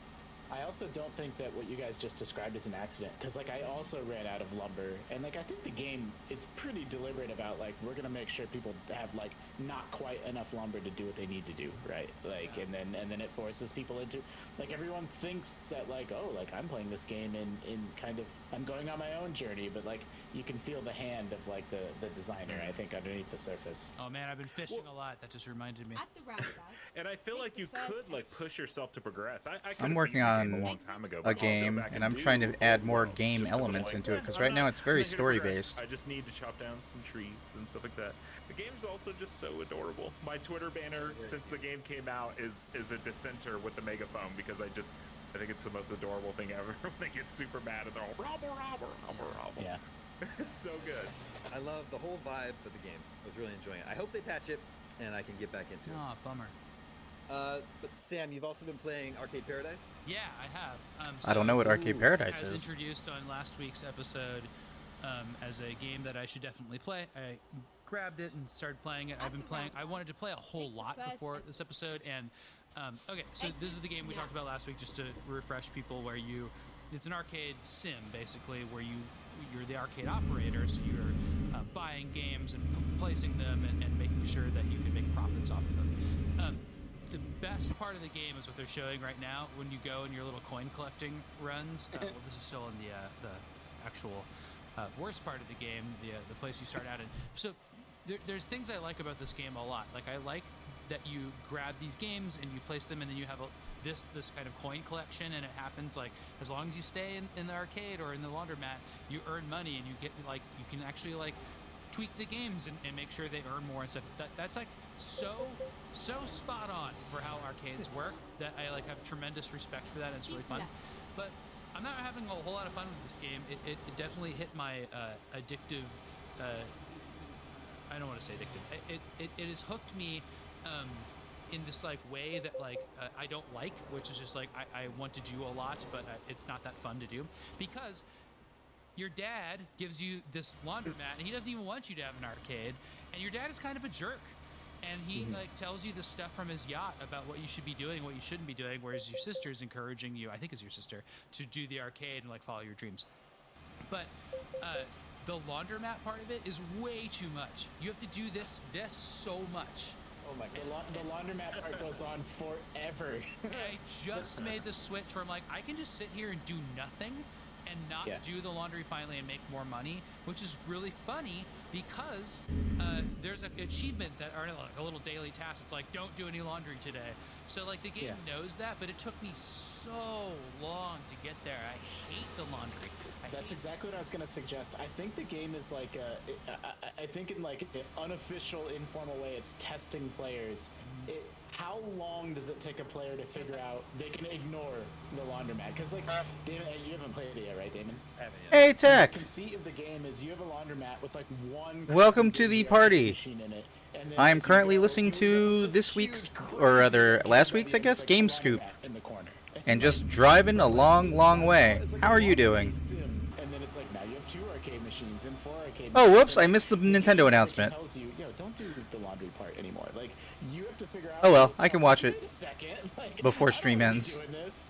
I also don't think that what you guys just described is an accident, because like I also ran out of lumber, and like I think the game, it's pretty deliberate about like we're gonna make sure people have like not quite enough lumber to do what they need to do, right? Like and then it forces people into like everyone thinks that like, oh, like I'm playing this game in kind of I'm going on my own journey, but like you can feel the hand of like the designer, I think, underneath the surface. Oh man, I've been fishing a lot. That just reminded me. At the roundabout. And I feel like you could like push yourself to progress. I'm working on a long time ago, a but I'll go game, back and I'm do trying to add more worlds game just 'cause I'm elements like, into it, "Eh, because I'm right now not- it's very I'm not gonna progress. story-based. I just need to chop down some trees and stuff like that. The game's also just so adorable. My Twitter banner since the game came out is a dissenter with the megaphone, because I think it's the most adorable thing ever when they get super mad and they're all robble. Yeah. It's so good. I love the whole vibe of the game. I was really enjoying it. I hope they patch it and I can get back into Oh, bummer. it. But Sam, you've also been playing Arcade Paradise? Yeah, I have. I don't know what Arcade Ooh, Paradise as is. introduced on last week's episode as a game that I should definitely play. I grabbed it and started playing it. I've been playing. I wanted to play a whole lot before this episode, and okay, so this is the game we talked about last week, just to refresh people. Where it's an arcade sim basically, where you're the arcade operator, so you're buying games and placing them and making sure that you can make profits off of them. The best part of the game is what they're showing right now when you go in your little coin collecting runs. Well, this is still in the actual worst part of the game, the place you start out in. So there's things I like about this game a lot. Like I like that you grab these games and you place them, and then you have this kind of coin collection, and it happens like as long as you stay in the arcade or in the laundromat, you earn money, and you get like you can actually like tweak the games and make sure they earn more and stuff. That's like so spot on for how arcades work that I like have tremendous respect for that, and it's really fun. But I'm not having a whole lot of fun with this game. It definitely hit my addictive. I don't want to say addictive. It has hooked me in this like way that like I don't like, which is just like I want to do a lot, but it's not that fun to do, because your dad gives you this laundromat and he doesn't even want you to have an arcade, and your dad is kind of a jerk, and he like tells you the stuff from his yacht about what you should be doing, what you shouldn't be doing, whereas your sister's encouraging you, I think it's your sister, to do the arcade and like follow your dreams. But the laundromat part of it is way too much. You have to do this so much. Oh my god. The laundromat part goes on forever. I just made the switch where I'm like, I can just sit here and do nothing and not do the laundry finally and make more money, which is really funny because there's an achievement that are like a little daily task. It's like, don't do any laundry today. So like the game knows that, but it took me so long to get there. I hate the laundry. That's exactly what I was going to suggest. I think the game is like I think in like an unofficial, informal way, it's testing players. How long does it take a player to figure out they can ignore the laundromat? Because like, Damon, you haven't played it yet, right, Damon? I haven't yet. Hey, Tech! The conceit of the game is you have a laundromat with like one. Welcome to the party. Machine in it, and then I'm as you currently go, listening you have to this this huge week's, crazy or rather big last week's, I thing guess, with, like, Game a Scoop. laundromat in the corner. and just driving a long, long way. It's like How a are you laundry doing? sim, and then it's like now you have 2 arcade machines and 4 arcade Oh, machines. whoops, And I missed the the game, Nintendo like, announcement. tells you, don't do the laundry part anymore. Like, you have to figure out. Oh, well, this I can stuff. watch Wait it a second, like, before I don't stream wanna be ends. doing this.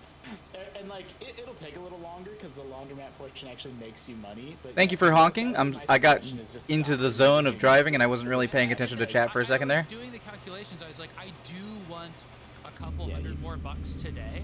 And like, it'll take a little longer because the laundromat portion actually makes you money. But Thank yeah, you for honking. my I got suggestion is just into stop the doing zone of it. driving, and I wasn't really paying attention to chat for a second I there. was doing the calculations. I was like, I do want a couple Yeah, hundred you- more bucks today,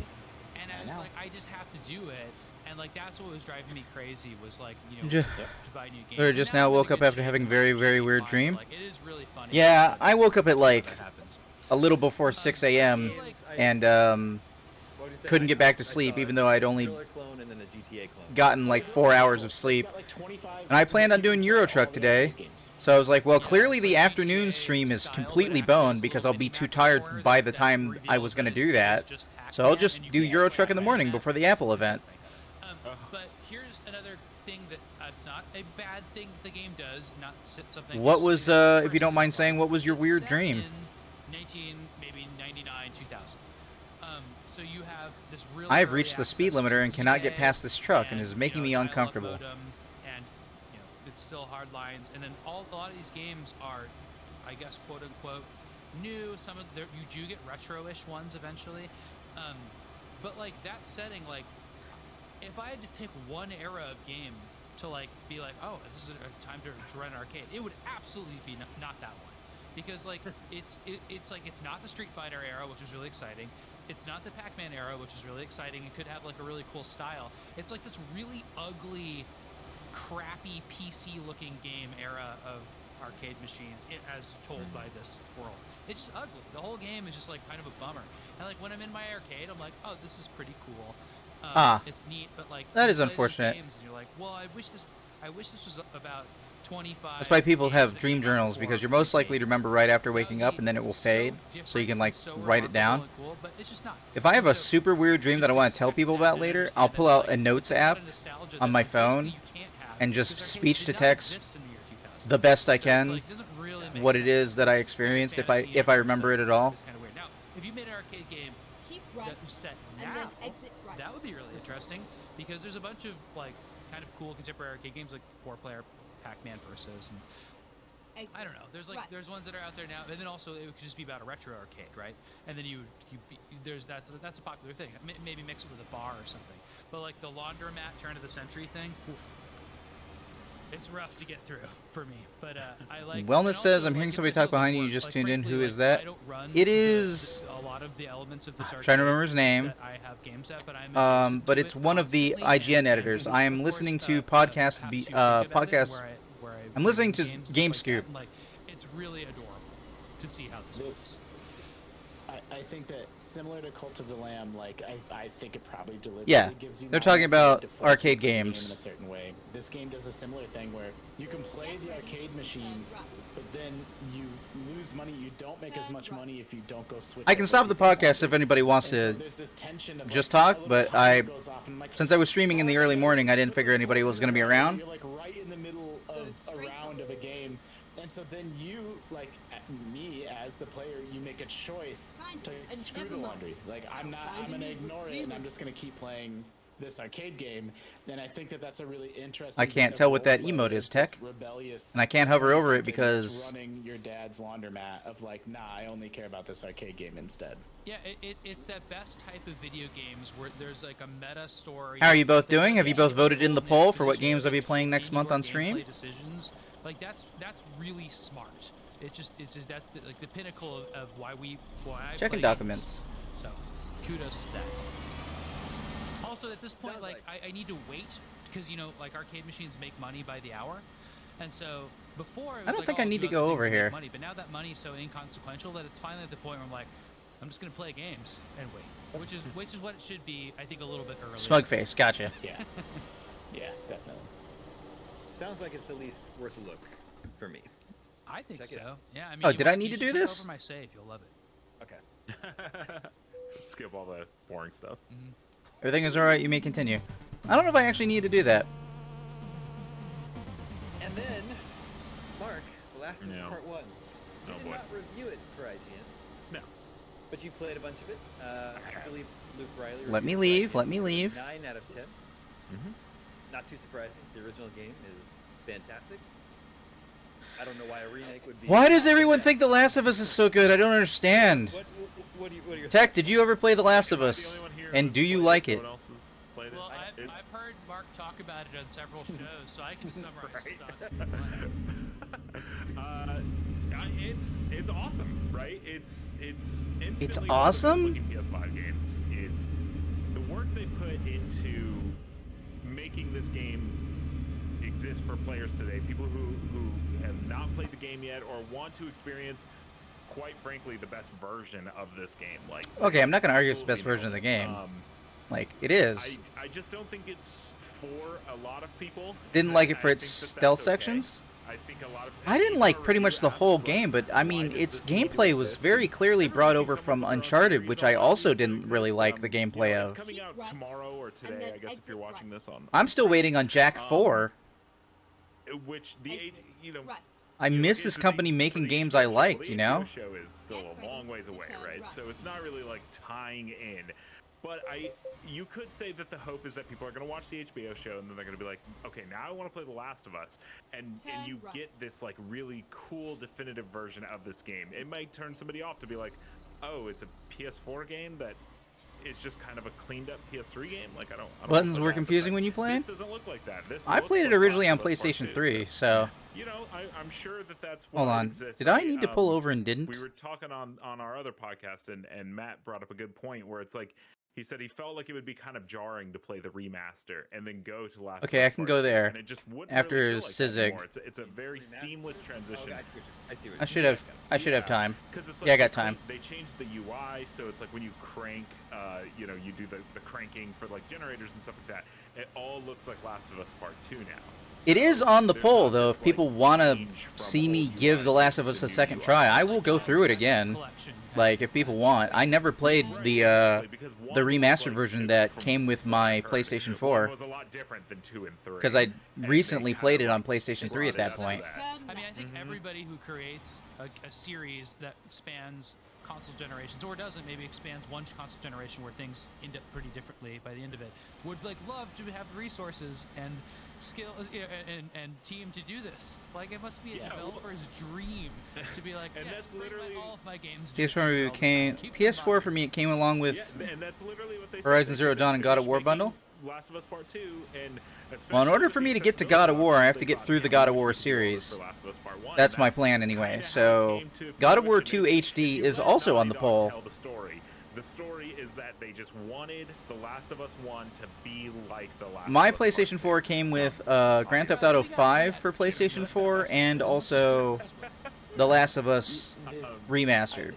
and I was know. like, I just have to do it. And like that's what was driving me crazy was like Ju- to buy new games. Or And just now now I'm in woke a up good after shape having and very, I'm very actually weird fine, dream. but, like, it is really funny. Yeah, that- I woke up at like that happens. a little before 6 a.m. and What did you say? couldn't get back to I sleep, saw even though I'd a only Thriller clone and then a GTA clone. gotten like 4 hours of sleep. And I planned on doing Euro Truck today, so I was like, well, clearly the afternoon stream is completely boned because I'll be too tired by the time I was going to do that. So I'll just do Euro Truck in the morning before the Apple event. But here's another thing that it's not a bad thing the game does. Not something. What was, super if you don't mind saying, what was your It's weird set dream? in maybe 99, 2000. So you have this really. I have early reached the speed access limiter to and cannot get EA, past this truck and is making me dial-up uncomfortable. modem, and it's still hard lines. And then a lot of these games are, I guess, quote unquote, new. Some of you do get retro-ish ones eventually, but like that setting, like if I had to pick one era of game to like be like, oh, this is a time to run an arcade, it would absolutely be not that one, because like it's like it's not the Street Fighter era, which is really exciting. It's not the Pac-Man era, which is really exciting. It could have like a really cool style. It's like this really ugly, crappy PC-looking game era of arcade machines, as told by this world. It's just ugly. The whole game is just like kind of a bummer. And like when I'm in my arcade, I'm like, oh, this is pretty cool. It's neat, but like That you is play these unfortunate. games and you're like, well, I wish this was about 25. That's why people games have that dream came out journals, before because you're most arcade. likely to remember right after That would waking up, be and then it will so fade, so you different can like and so write it down. remarkable and cool, but it's just not. If I have a So super weird dream that I want to tell people about later, I'll pull out a notes app on my phone and just speech to text the best I can what it is that I experienced if I remember it at all. It's kind of weird. Now, if you made an arcade game Keep right that was set and now, then exit right. that would be really interesting, because there's a bunch of like kind of cool contemporary arcade games like 4-player Pac-Man versus, and Exit I don't know. There's like right. there's ones that are out there now, and then also it could just be about a retro arcade, right? And then that's a popular thing. Maybe mix it with a bar or something. But like the laundromat turn of the century thing, oof, it's rough to get through for me. But I like. and Wellness also, says, I'm like, hearing it's somebody a talk feels like behind you. You work. just Like, tuned in. frankly, Who is like, that? I don't run It is. a lot of the elements of this I'm trying to remember his name. that I have games at, but I'm adjacent But to it's it one of the constantly, IGN and editors. I am of listening course, to have podcast to be think about it, podcast. where I I'm listening review to games, Game stuff Scoop. like that, and, like, it's really adorable to see how this works. I think that similar to Cult of the Lamb, like I think it probably deliberately Yeah, gives you they're not talking enough about to force arcade you to play the games. game in a certain way. This game does a similar thing where you can play the arcade machines, but then you lose money. You don't make as much money if you don't go switch. I can over stop to the different podcast if anybody wants and so to there's this tension of, just like, talk, a little but timer goes off, and I'm like, since I was streaming in the early morning, I didn't figure anybody was going to be around. You're like right in the middle of a round of a game, and so then you, like me as the player, you make a choice to And screw never the mind. laundry. Like I'm Finding gonna it ignore it, really and I'm just gonna keep playing this arcade game. And I think that that's a really interesting. I can't bit tell of what that role emote play, is, this Tech. rebellious And I can't hover over it something that's because running your dad's laundromat of like, nah, I only care about this arcade game instead. Yeah, it's that best type of video games where there's like a meta story. How are you both that doing? Have you both like voted in the cool poll mixed for what decisions, games I'll be like playing next month your on stream? gameplay Decisions. Like that's really smart. It's just that's like the pinnacle of why I Checking play documents. games. So, kudos to that. Also, at this point, Sounds like I need to wait because like arcade machines make money by the hour, and so before it was I don't like, think oh, I I'll need do to go other over things to make here. money, but now that money's so inconsequential that it's finally at the point where I'm like, I'm just gonna play games and wait, which is what it should be. I think a little bit earlier. Smug face, gotcha. Yeah, yeah, definitely. Sounds like it's at least worth a look for me. I think Check it so. out. Yeah, I mean. Oh, you did I want- need you to should do check this? Over my save, you'll love it. Okay. Skip all the boring stuff. Everything is alright, you may continue. I don't know if I actually need to do that. And then, Mark, The Last of Us Yeah. Part 1. You Oh, did boy. not review it for IGN. No. but you've played a bunch of it. I believe Luke Riley. Let me reviewed leave, let me leave. 9 out of 10. Mhm. Not too surprising. The original game is fantastic. I don't know why a remake would be. Why does everyone think The Last of Us is so good? I don't understand. What are your Tech, did you ever play The Last of Am I the Us? only one here And who's do you played like No it? one else has played it? Well, I've It's- heard Mark talk about it on several shows, so I can summarize his Right. thoughts. if you want. It's awesome, right? It's instantly awesome? one of the best looking PS5 games. It's the work they put into making this game exist for players today. People who have not played the game yet or want to experience, quite frankly, the best version of this game. Like, Okay, I'm not gonna argue it's the best absolutely version of the game. nailed it. Like, it is. I just don't think it's for a lot of people. Didn't and like I it for its think that stealth that's okay. sections. I think a lot of I didn't people like are pretty much the asked whole us, like, game, but I why mean, does its this need to gameplay was exist? very clearly Everybody brought can over come from up with their own Uncharted, theories which on I why also these didn't things really exist. like the You know, gameplay it's of. coming out Right. tomorrow or today, then I guess, if you're exit watching right. this on. I'm still waiting on Jack 4. Which the Exit you know. Right. I you know, miss it's this the- company for making the games HBO I show, liked, the you HBO know? show is still Get a long ready ways to away, turn right? right. So it's not really like tying in. But you could say that the hope is that people are going to watch the HBO show and then they're going to be like, okay, now I want to play The Last of Us, and Turn you right. get this like really cool definitive version of this game. It might turn somebody off to be like, oh, it's a PS4 game that is just kind of a cleaned up PS3 game. Like I don't Buttons know were that, confusing but when you played? This doesn't look like that. This I looks played it like originally on Last of Us PlayStation Part 3, 2, so. you know, I'm sure that that's what Hold on. exists. Did I need to pull over and didn't? We were talking on our other podcast, and Matt brought up a good point where it's like he said he felt like it would be kind of jarring to play the remaster and then go to Last. Okay, of I Us can Part go 2, there and it just wouldn't after really feel like that Sizig. anymore. It's a very seamless transition. Oh, I see what I should have time. Because it's Yeah, I got they time. They changed the UI, so it's like when you crank, you know, you do the cranking for like generators and stuff like that. It all looks like Last of Us Part 2 now. It is So on the there's poll, not though. this, If people like, want to change from see me old give UI The Last of to Us a new second UI. try, I It's will like go a through it again. collection kind of Like, thing. if people want. I never played Right, the exactly, because one the was, remastered like, version that from came with what my I heard, PlayStation one 4 was a lot different than 2 and 3. because I and they recently kinda, played it on like, PlayStation 3 at brought it that up to point. that. Turn I mean, I think Mhm. everybody who creates a series that spans console generations, or doesn't, maybe expands one console generation where things end up pretty differently by the end of it, would like love to have the resources and skill and team to do this. Like, it must be a Yeah, well- developer's dream to be like, And yes, that's bring literally- all of my games. to PS4 feature review all the came. time. Keep them PS4 modern. for me, it came along with. Yeah, and that's literally what they said. Horizon They Zero said Dawn they and God of finished War making bundle? Last of Us Part 2, and Well, in order especially for with me the to get to accessibility God of War, I have they to get got through the down God of to War the series. for Last of Us Part 1, That's and my plan anyway. kinda how So, it came to God of War fruition. 2 If HD you is let also Naughty on the Dog poll. tell the story is that they just wanted The Last of Us 1 to be like The Last My of Us Part PlayStation 2. 4 came with Grand Theft Auto 5 for PlayStation 4 and also The Last of Us Remastered.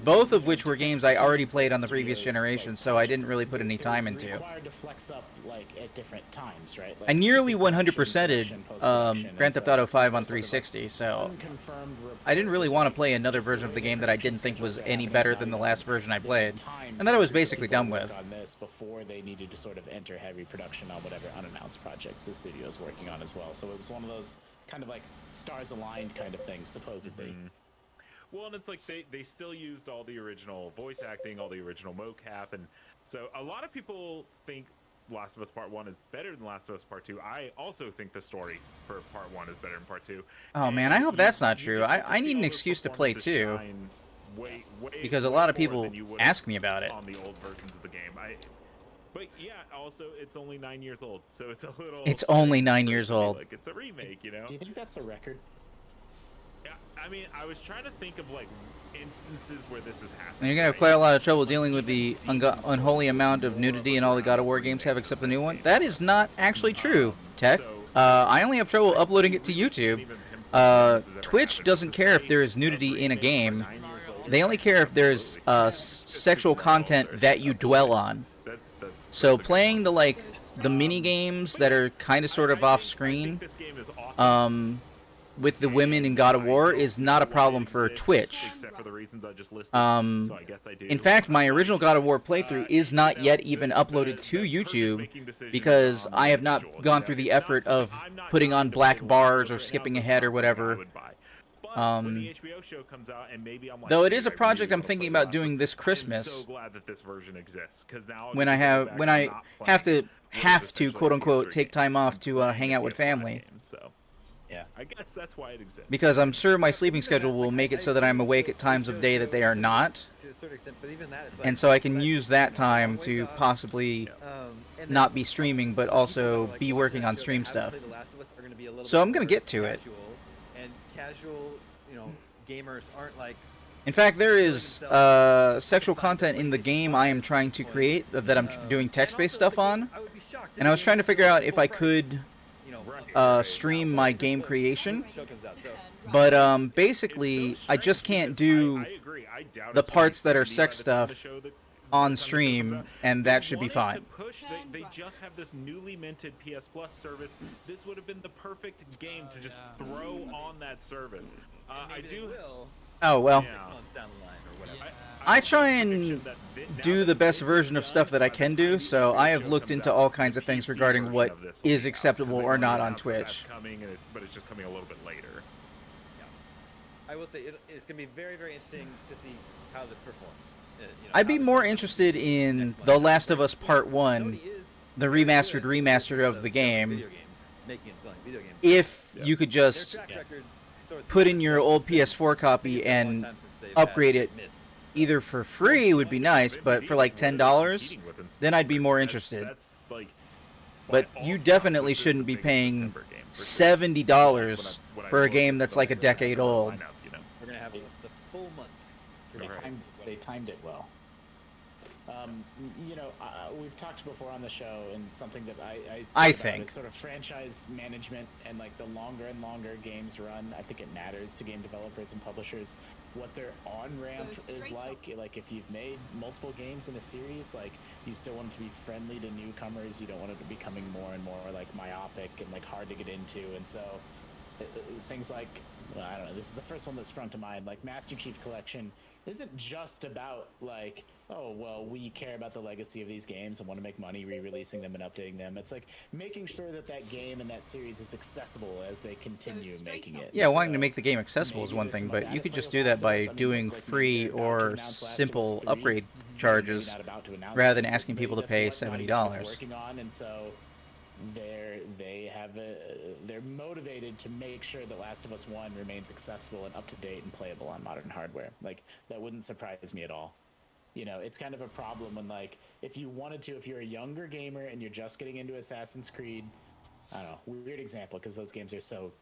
Both of which were games I already played on the previous generation, so I didn't really put any time into. Required to flex up like at different times, right? I nearly pre-production, 100%ed production, post-production, Grand and Theft so Auto 5 on there's sort of a 360, so unconfirmed I didn't really reports, want to like, play another just version the of way the game their that I didn't production think was schedules are any happening better now, than the you last have version I to played. give time And that I was for basically people done to work with. on this before they needed to sort of enter heavy production on whatever unannounced projects the studio's working on as well. So it was one of those kind of like stars aligned kind of things, supposedly. Mhm. Well, and it's like they still used all the original voice acting, all the original mocap, and so a lot of people think Last of Us Part 1 is better than Last of Us Part 2. I also think the story for Part 1 is better than Part 2. Oh man, I hope that's not true. I need an excuse to play too, because a lot of people ask me about it. on the old versions of the game. But yeah, also it's only 9 years old, so it's a little. It's only 9 for it years to be old. Like it's a remake, you know. Do you think that's a record? Yeah, I mean, I was trying to think of like instances where this is happening. And you're gonna have quite a lot of trouble dealing with the unholy amount of nudity in all the God of War games have except the new one. That is not actually true, Tech. I only have trouble uploading it to YouTube. Twitch doesn't care if there is nudity in a game. They only care if there's sexual content that you dwell on. So playing the mini games that are kind of sort of off screen, with the women in God of War is not a problem for Twitch. In fact, my original God of War playthrough is not yet even uploaded to YouTube because I have not gone through the effort of putting on black bars or skipping ahead or whatever But when the HBO show comes out, and maybe I'm like, Though it "Dude, is a I really project I'm wanna thinking play about Last doing of Us," this I'm Christmas. so glad that this version exists because now When I have have to quote unquote take time off to hang out with family. So Yeah. I guess that's why it exists. Because I'm sure my But sleeping even schedule that, will like, make it I so that I'm agree awake with at times of HBO day that they are shows not, to a certain extent, but even that is like, and so I can but use it's that a long time ways to off. possibly And not then be streaming, but people that also are, like, be watching working that on show stream that haven't stuff. played The Last of Us are gonna be a little So bit I'm gonna more get to it. casual, and casual, gamers aren't like. In fact, there is sexual content in the game I am trying to create that I'm doing text-based stuff on, and I was trying to figure out if I could stream my game creation. But basically, I just can't do I agree. I doubt the it's gonna be parts that are 70 sex by the time the stuff show that- on by the time the show stream, comes out. and They that should be wanted fine. to push, they just have this newly minted PS Plus service. This would have been the perfect game to just throw on that service. I do. Oh well. Yeah. 6 months down the line or whatever. I try and do the best version of stuff that I can do, so I have looked into all kinds of things regarding what is acceptable or not on Twitch. But it's just coming a little bit later. I will say it's going to be very, very interesting to see how this performs. I'd be more interested in The Last of Us Part 1, the remastered of the game, Video games, making and selling video games. if you could Their just track record, so it's put been in your old PS4 copy it's been a long and time since they've upgrade had it a miss. either for free would be nice, but for like $10, then I'd be more interested. That's like, But by all you accounts, definitely this is shouldn't the be biggest paying December game, for sure. $70 When I for a look game at that's the like a December decade old. lineup, We're going to have the full month. to They recover. they timed it well. We've talked before on the show, and something that I thought about think. is sort of franchise management, and like the longer and longer games run, I think it matters to game developers and publishers what their on ramp Goes is straight like. Like if you've made multiple games in a series, like you still want it to be friendly to newcomers. You don't want it to be becoming more and more like myopic and like hard to get into, and so things like, well, I don't know, this is the first one that sprung to mind, like Master Chief Collection isn't just about like, oh well, we care about the legacy of these games and want to make money re-releasing them and updating them. It's like making sure that that game and that series is accessible as they continue making it. Yeah, wanting to So make the game accessible is maybe one there's thing, some but like you that could at just Play do Last that of by Us. I mean, doing like, maybe free they're about to or announce Last of Us simple 3. upgrade Maybe charges not about to announce rather it, than but asking maybe people to that's pay what Naughty $70. Dog is working on, and so they're motivated to make sure that Last of Us 1 remains accessible and up to date and playable on modern hardware. Like that wouldn't surprise me at all. It's kind of a problem when, like, if you're a younger gamer and you're just getting into Assassin's Creed, I don't know, weird example because those games are so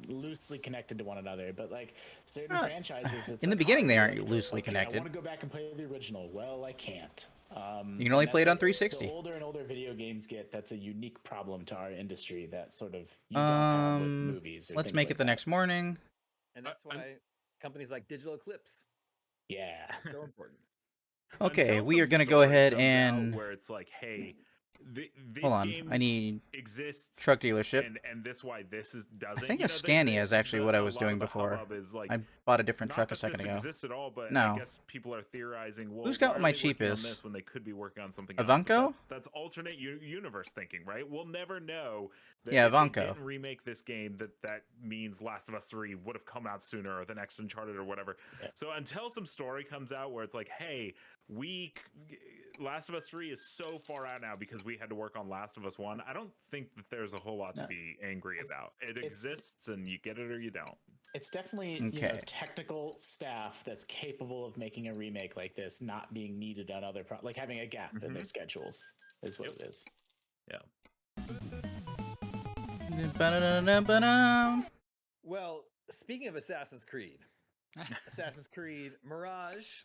loosely connected to one another, but like certain franchises, it's in the like, beginning, they oh, aren't like, loosely okay, connected. I want to go back and play the original. Well, I can't. You can only and play it that's on 360. The older and older video games get, that's a unique problem to our industry that sort of you don't have with movies. Or Let's things make like it the that. next morning. And that's why companies like Digital Eclipse Yeah. are so important. Okay, Until we are some going to go story ahead comes out and where it's like, hey, this hold on. game I need exists truck dealership. and this why this doesn't. I think you a know, Scania is actually what I a was lot doing of the before. hubbub is like, I bought a different not truck a that second this ago. exists at all, but No. I guess people are theorizing. Well, Who's got why are my they working on cheapest? this when they could be working on something Ivanko? else? That's alternate universe thinking, right? We'll never know. That Yeah, if they Ivanko. didn't remake this game, that means Last of Us 3 would have come out sooner, or the next Uncharted, or whatever. Yeah. So until some story comes out where it's like, hey, Last of Us 3 is so far out now because we had to work on Last of Us 1. I don't think that there's a whole lot to No. be angry about. It exists, and you get it or you don't. It's definitely Okay. technical staff that's capable of making a remake like this not being needed on other like having a gap in their schedules is what it is. Ba-da-da-da-ba-da. Well, speaking of Assassin's Creed, Assassin's Creed Mirage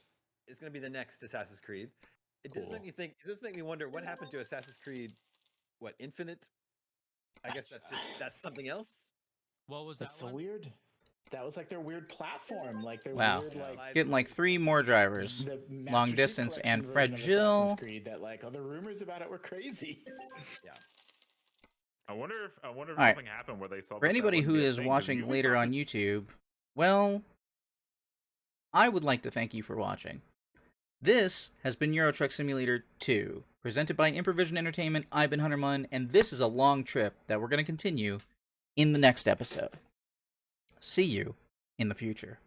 is going to be the next Assassin's Creed. It does Cool. make me think. It does make me wonder what happened to Assassin's Creed. What Infinite? I guess that's something else. What was that That's so one? weird. That was like their weird platform, like their Wow. weird like Getting like 3 more drivers. the Master Long Chief distance Collection and version of fragile. Assassin's Creed that like the rumors about it were crazy. I wonder if Alright. something happened where they saw. For anybody who is watching later on YouTube, well, I would like to thank you for watching. This has been Euro Truck Simulator 2, presented by Improvision Entertainment. I've been Hunter Munn, and this is a long trip that we're going to continue in the next episode. See you in the future.